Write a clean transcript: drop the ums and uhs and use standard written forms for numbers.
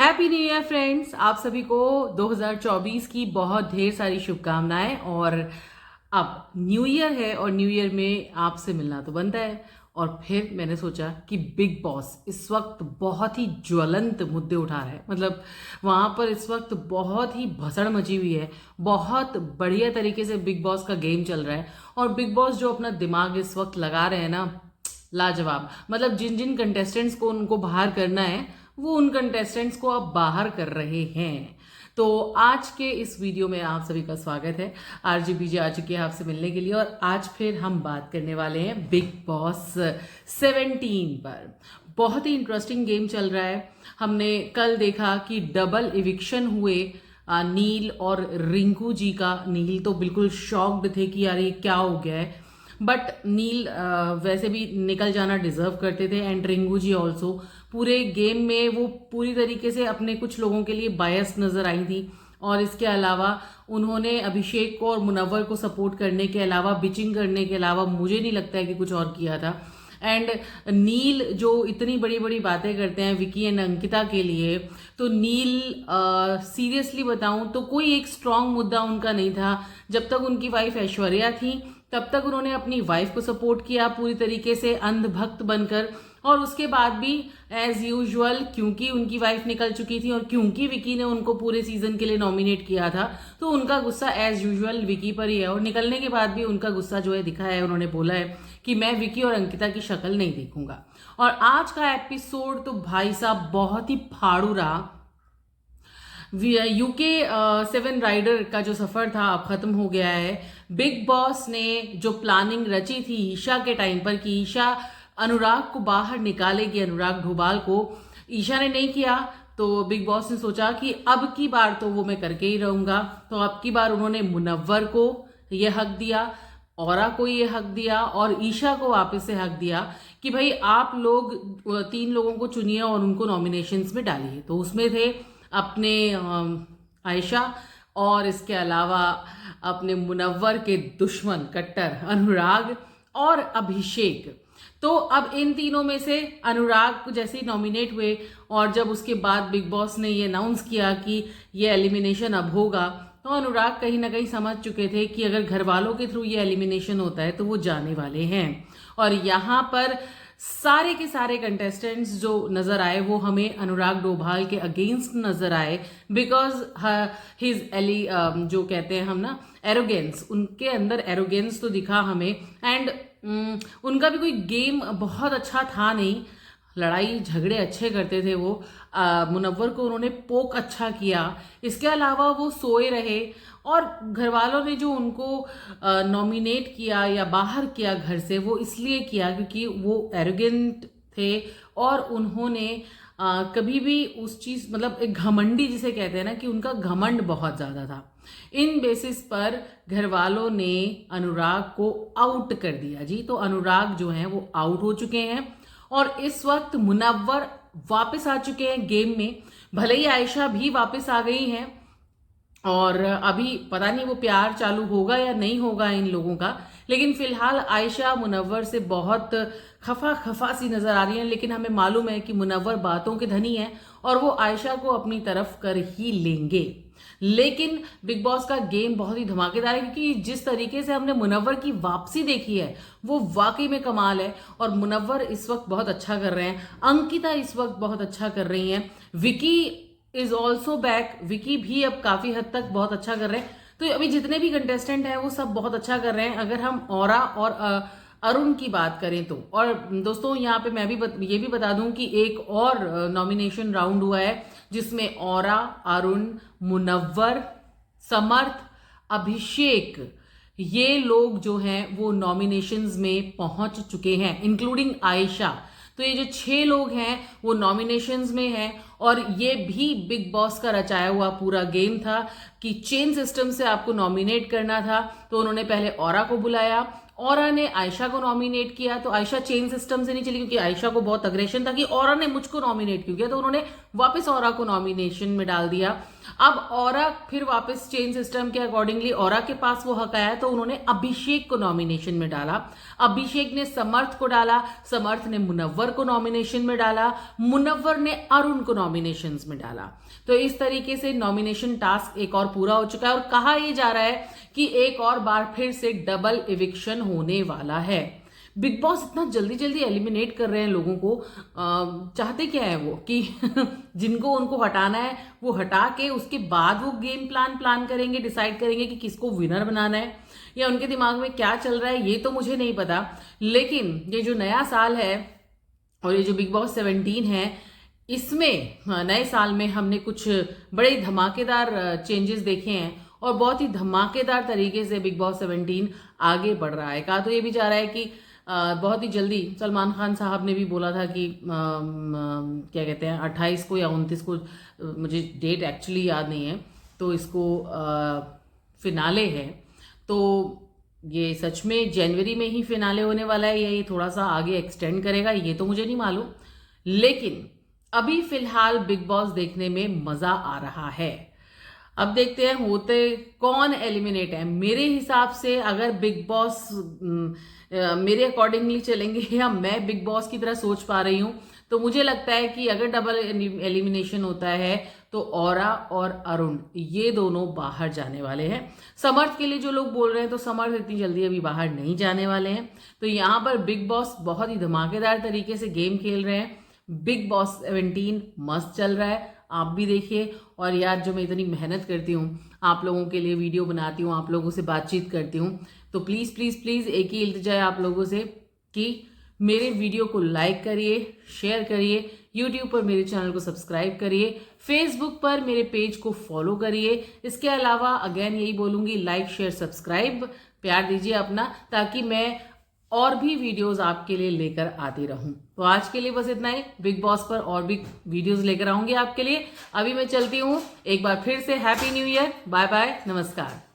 Happy new year friends. आप सभी को 2024 की बहुत ढेर सारी शुभकामनाएं। और अब न्यू ईयर है और न्यू ईयर में आपसे मिलना तो बनता है। और फिर मैंने सोचा कि बिग बॉस इस वक्त बहुत ही ज्वलंत मुद्दे उठा रहा है। मतलब वहां पर इस वक्त बहुत ही भसड़ मची हुई है। बहुत बढ़िया तरीके से बिग बॉस का गेम चल रहा है और बिग बॉस जो अपना दिमाग इस वक्त लगा रहे हैं ना, लाजवाब। मतलब जिन जिन कंटेस्टेंट्स को उनको बाहर करना है वो उन कंटेस्टेंट्स को अब बाहर कर रहे हैं। तो आज के इस वीडियो में आप सभी का स्वागत है। आरजे बीजे आ चुकी है आपसे मिलने के लिए और आज फिर हम बात करने वाले हैं बिग बॉस 17 पर। बहुत ही इंटरेस्टिंग गेम चल रहा है। हमने कल देखा कि डबल इविक्शन हुए नील और रिंकू जी का। नील तो बिल्कुल शॉक्ड थे कि यार ये क्या हो गया है, बट नील वैसे भी निकल जाना डिजर्व करते थे। एंड रिंकू जी ऑल्सो पूरे गेम में वो पूरी तरीके से अपने कुछ लोगों के लिए बायस नजर आई थी। और इसके अलावा उन्होंने अभिषेक को और मुनव्वर को सपोर्ट करने के अलावा, बिचिंग करने के अलावा मुझे नहीं लगता है कि कुछ और किया था। एंड नील जो इतनी बड़ी बड़ी बातें करते हैं विकी एंड अंकिता के लिए, तो नील सीरियसली बताऊं तो कोई एक स्ट्रांग मुद्दा उनका नहीं था। जब तक उनकी वाइफ ऐश्वर्या थी तब तक उन्होंने अपनी वाइफ को सपोर्ट किया पूरी तरीके से अंधभक्त बनकर। और उसके बाद भी एज यूजुअल, क्योंकि उनकी वाइफ निकल चुकी थी और क्योंकि विकी ने उनको पूरे सीजन के लिए नॉमिनेट किया था, तो उनका गुस्सा एज यूजुअल विकी पर ही है। और निकलने के बाद भी उनका गुस्सा जो है दिखा है। उन्होंने बोला है कि मैं विकी और अंकिता की शक्ल नहीं देखूंगा। और आज का एपिसोड तो भाई साहब बहुत ही फाड़ू रहा। यूके 7 राइडर का जो सफर था अब खत्म हो गया है। बिग बॉस ने जो प्लानिंग रची थी ईशा के टाइम पर कि ईशा अनुराग को बाहर निकालेगी, अनुराग ढोभाल को, ईशा ने नहीं किया। तो बिग बॉस ने सोचा कि अब की बार तो वो मैं करके ही रहूंगा। तो अब की बार उन्होंने मुनव्वर को ये हक दिया, औरा को ये हक दिया और ईशा को वापस से हक दिया कि भाई आप लोग 3 लोगों को चुनिए और उनको नॉमिनेशंस में डालिए। तो उसमें थे अपने आयशा और इसके अलावा अपने मुनव्वर के दुश्मन कट्टर अनुराग और अभिषेक। तो अब इन तीनों में से अनुराग जैसे ही नॉमिनेट हुए और जब उसके बाद बिग बॉस ने ये अनाउंस किया कि ये एलिमिनेशन अब होगा, तो अनुराग कहीं ना कहीं समझ चुके थे कि अगर घर वालों के थ्रू ये एलिमिनेशन होता है तो वो जाने वाले हैं। और यहाँ पर सारे के सारे कंटेस्टेंट्स जो नजर आए वो हमें अनुराग डोभाल के अगेंस्ट नजर आए। बिकॉज हिज एली जो कहते हैं हम ना, एरोगेंस, उनके अंदर एरोगेंस तो दिखा हमें। एंड उनका भी कोई गेम बहुत अच्छा था नहीं। लड़ाई झगड़े अच्छे करते थे वो। मुनव्वर को उन्होंने पोक अच्छा किया। इसके अलावा वो सोए रहे और घर वालों ने जो उनको नॉमिनेट किया या बाहर किया घर से, वो इसलिए किया क्योंकि वो एरोगेंट थे और उन्होंने कभी भी उस चीज, मतलब एक घमंडी जिसे कहते हैं ना, कि उनका घमंड बहुत ज्यादा था। इन बेसिस पर घर वालों ने अनुराग को आउट कर दिया जी। तो अनुराग जो हैं वो आउट हो चुके हैं और इस वक्त मुनव्वर वापस आ चुके हैं गेम में। भले ही आयशा भी वापस आ गई हैं और अभी पता नहीं वो प्यार चालू होगा या नहीं होगा इन लोगों का, लेकिन फिलहाल आयशा मुनव्वर से बहुत खफा खफा सी नजर आ रही है। लेकिन हमें मालूम है कि मुनव्वर बातों के धनी है और वो आयशा को अपनी तरफ कर ही लेंगे। लेकिन बिग बॉस का गेम बहुत ही धमाकेदार है क्योंकि जिस तरीके से हमने मुनव्वर की वापसी देखी है वो वाकई में कमाल है। और मुनव्वर इस वक्त बहुत अच्छा कर रहे हैं, अंकिता इस वक्त बहुत अच्छा कर रही हैं, Vicky is also back. Vicky भी अब काफी हद तक बहुत अच्छा कर रहे हैं। तो अभी जितने भी कंटेस्टेंट हैं वो सब बहुत अच्छा कर रहे हैं। अगर हम औरा और अरुण की बात करें तो, और दोस्तों यहाँ पे मैं भी ये भी बता दूं कि एक और नॉमिनेशन राउंड हुआ है जिसमें औरा, अरुण, मुनव्वर, समर्थ, अभिषेक, ये लोग जो हैं वो नॉमिनेशंस में पहुंच चुके हैं, इंक्लूडिंग आयशा। तो ये जो 6 लोग हैं वो नॉमिनेशंस में हैं। और ये भी बिग बॉस का रचाया हुआ पूरा गेम था कि चेन सिस्टम से आपको नॉमिनेट करना था। तो उन्होंने पहले औरा को बुलाया, औरा ने आयशा को नॉमिनेट किया। तो आयशा चेन सिस्टम से नहीं चली क्योंकि आयशा को बहुत अग्रेशन था कि औरा ने मुझको नॉमिनेट क्यों किया, तो उन्होंने वापस औरा को नॉमिनेशन में डाल दिया। अब औरा फिर वापस चेन सिस्टम के अकॉर्डिंगली औरा के पास वो हक आया तो उन्होंने अभिषेक को नॉमिनेशन में डाला। अभिषेक ने समर्थ को डाला, समर्थ ने मुनव्वर को नॉमिनेशन में डाला, मुनव्वर ने अरुण को नॉमिनेशंस में डाला। तो इस तरीके से नॉमिनेशन टास्क एक और पूरा हो चुका है और कहा यह जा रहा है कि एक और बार फिर से डबल इविक्शन होने वाला है। बिग बॉस इतना जल्दी जल्दी एलिमिनेट कर रहे हैं लोगों को, चाहते क्या है वो कि जिनको उनको हटाना है वो हटा के उसके बाद वो गेम प्लान करेंगे, डिसाइड करेंगे कि किसको विनर बनाना है, या उनके दिमाग में क्या चल रहा है ये तो मुझे नहीं पता। लेकिन ये जो नया साल है और ये जो बिग बॉस 17 है, इसमें नए साल में हमने कुछ बड़े धमाकेदार चेंजेस देखे हैं और बहुत ही धमाकेदार तरीके से बिग बॉस 17 आगे बढ़ रहा है। कहा तो ये भी जा रहा है कि बहुत ही जल्दी सलमान खान साहब ने भी बोला था कि क्या कहते हैं 28 को या 29 को, मुझे डेट एक्चुअली याद नहीं है, तो इसको फिनाले है। तो ये सच में जनवरी में ही फिनाले होने वाला है या ये थोड़ा सा आगे एक्सटेंड करेगा ये तो मुझे नहीं मालूम, लेकिन अभी फिलहाल बिग बॉस देखने में मजा आ रहा है। अब देखते हैं होते कौन एलिमिनेट है। मेरे हिसाब से अगर बिग बॉस मेरे अकॉर्डिंगली चलेंगे या मैं बिग बॉस की तरह सोच पा रही हूं, तो मुझे लगता है कि अगर डबल एलिमिनेशन होता है तो औरा और अरुण ये दोनों बाहर जाने वाले हैं। समर्थ के लिए जो लोग बोल रहे हैं तो समर्थ इतनी जल्दी अभी बाहर नहीं जाने वाले हैं। तो यहाँ पर बिग बॉस बहुत ही धमाकेदार तरीके से गेम खेल रहे हैं। बिग बॉस 17 मस्त चल रहा है, आप भी देखिए। और यार जो मैं इतनी मेहनत करती हूँ, आप लोगों के लिए वीडियो बनाती हूँ, आप लोगों से बातचीत करती हूँ, तो प्लीज़ प्लीज़ प्लीज़ एक ही इल्तिजा है आप लोगों से कि मेरे वीडियो को लाइक करिए, शेयर करिए, यूट्यूब पर मेरे चैनल को सब्सक्राइब करिए, फेसबुक पर मेरे पेज को फॉलो करिए। इसके अलावा अगेन यही बोलूँगी, लाइक शेयर सब्सक्राइब प्यार दीजिए अपना, ताकि मैं और भी वीडियोस आपके लिए लेकर आती रहूं। तो आज के लिए बस इतना ही। बिग बॉस पर और भी वीडियोस लेकर आऊंगी आपके लिए। अभी मैं चलती हूं। एक बार फिर से happy new year, bye bye, नमस्कार।